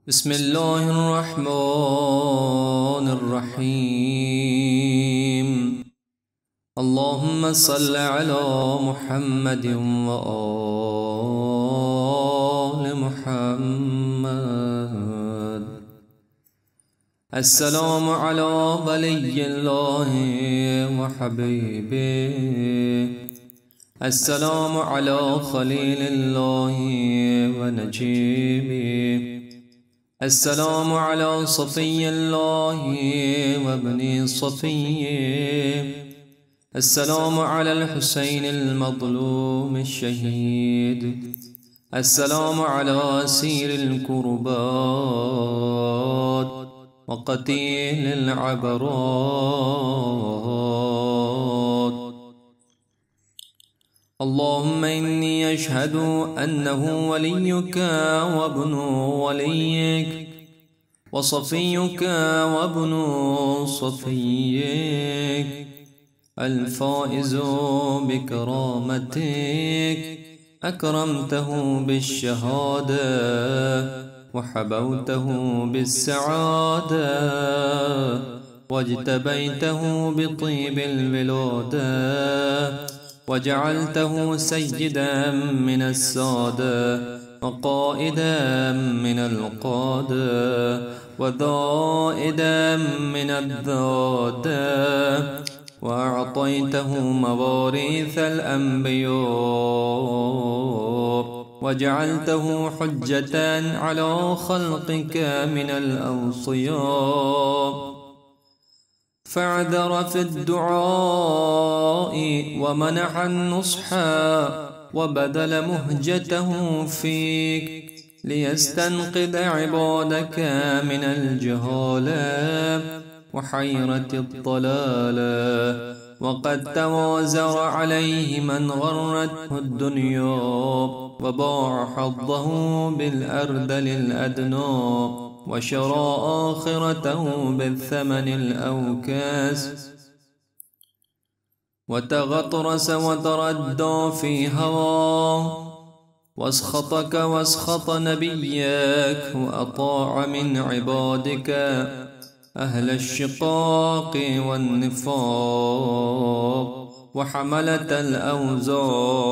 بسم الله الرحمن الرحيم. اللهم صل على محمد وآل محمد. السلام على ولي الله وحبيبه، السلام على خليل الله ونجيبه، السلام على صفي الله وابن صفيه، السلام على الحسين المظلوم الشهيد، السلام على أسير الكربات وقتيل العبرات. اللهم إني أشهد أنه وليك وابن وليك وصفيك وابن صفيك، الفائز بكرامتك، أكرمته بالشهادة وحبوته بالسعادة واجتبيته بطيب الولادة وجعلته سيدا من السادة وقائدا من القادة وذائدا من الذادة، وأعطيته مواريث الأنبياء وجعلته حجة على خلقك من الأوصياء، فاعذر في الدعاء ومنح النصح وبذل مهجته فيك ليستنقذ عبادك من الجهالة وحيرة الضلالة، وقد توازر عليه من غرته الدنيا وباع حظه بالأرذل الأدنى وشرى آخرته بالثمن الأوكاس، وتغطرس وتردى في هواه واسخطك واسخط نبيك، وأطاع من عبادك أهل الشقاق والنفاق وحملة الأوزار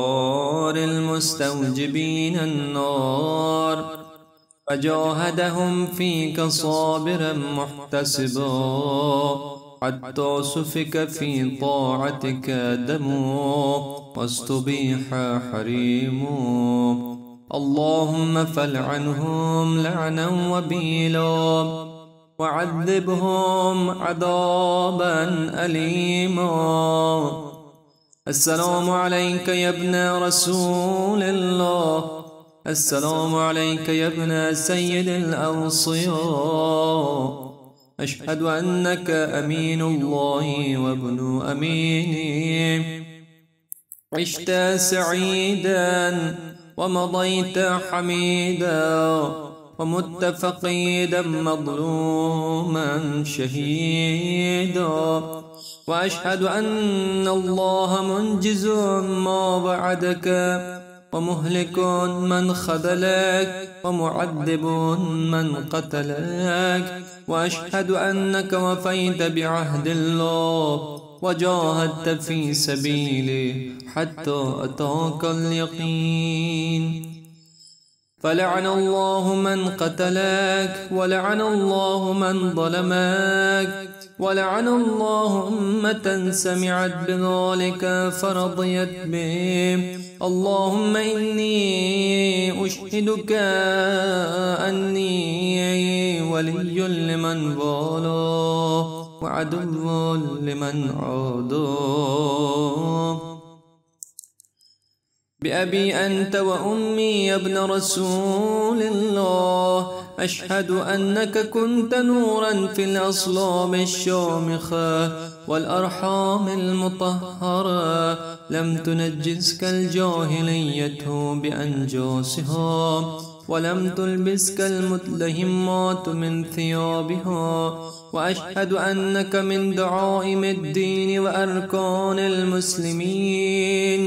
المستوجبين النار، فجاهدهم فيك صابرا محتسبا حتى سفك في طاعتك دمه واستبيح حريمه. اللهم فلعنهم لعنا وبيلا وعذبهم عذابا أليما. السلام عليك يا ابن رسول الله، السلام عليك يا ابن سيد الأوصياء، أشهد أنك أمين الله وابن أمينه، عشت سعيدا ومضيت حميدا ومت فقيدا مظلوما شهيدا، وأشهد أن الله منجز ما بعدك ومهلك من خذلك ومعذب من قتلك، وأشهد أنك وفيت بعهد الله وجاهدت في سبيله حتى أتاك اليقين. فلعن الله من قتلك ولعن الله من ظلمك ولعن الله أمة سمعت بذلك فرضيت به. اللهم إني أشهدك أني ولي لمن والاه وعدو لمن عاداه. بأبي أنت وأمي يا ابن رسول الله، أشهد أنك كنت نورا في الأصلاب الشامخة والأرحام المطهرة، لم تنجسك الجاهلية بأنجاسها ولم تلبسك المتلهمات من ثيابها، وأشهد أنك من دعائم الدين وأركان المسلمين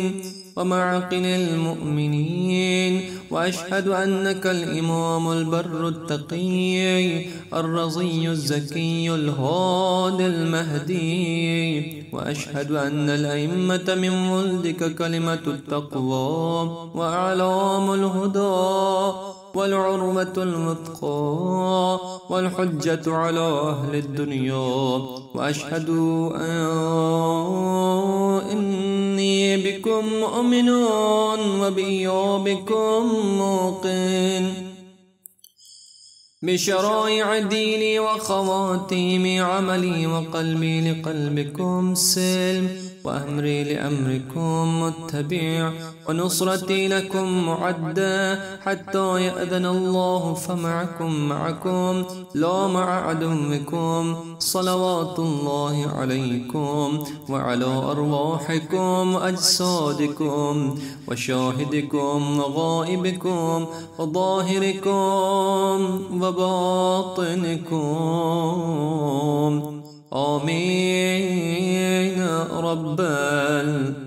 ومعقل المؤمنين وأشهد أنك الإمام البر التقي الرضي الزكي الهادي المهدي، وأشهد أن الأئمة من ولدك كلمة التقوى وأعلام الهدى والعروة الوثقى والحجة على أهل الدنيا. وأشهد إني بكم مؤمن وبإيابكم موقن، بشرائع ديني وخواتيم عملي، وقلبي لقلبكم سلم، وأمري لأمركم متبع، ونصرتي لكم معدة، حتى يأذن الله فمعكم لا مع عدوكم. صلوات الله عليكم وعلى أرواحكم وأجسادكم وشاهدكم وغائبكم وظاهركم وباطنكم. آمين رب العالمين.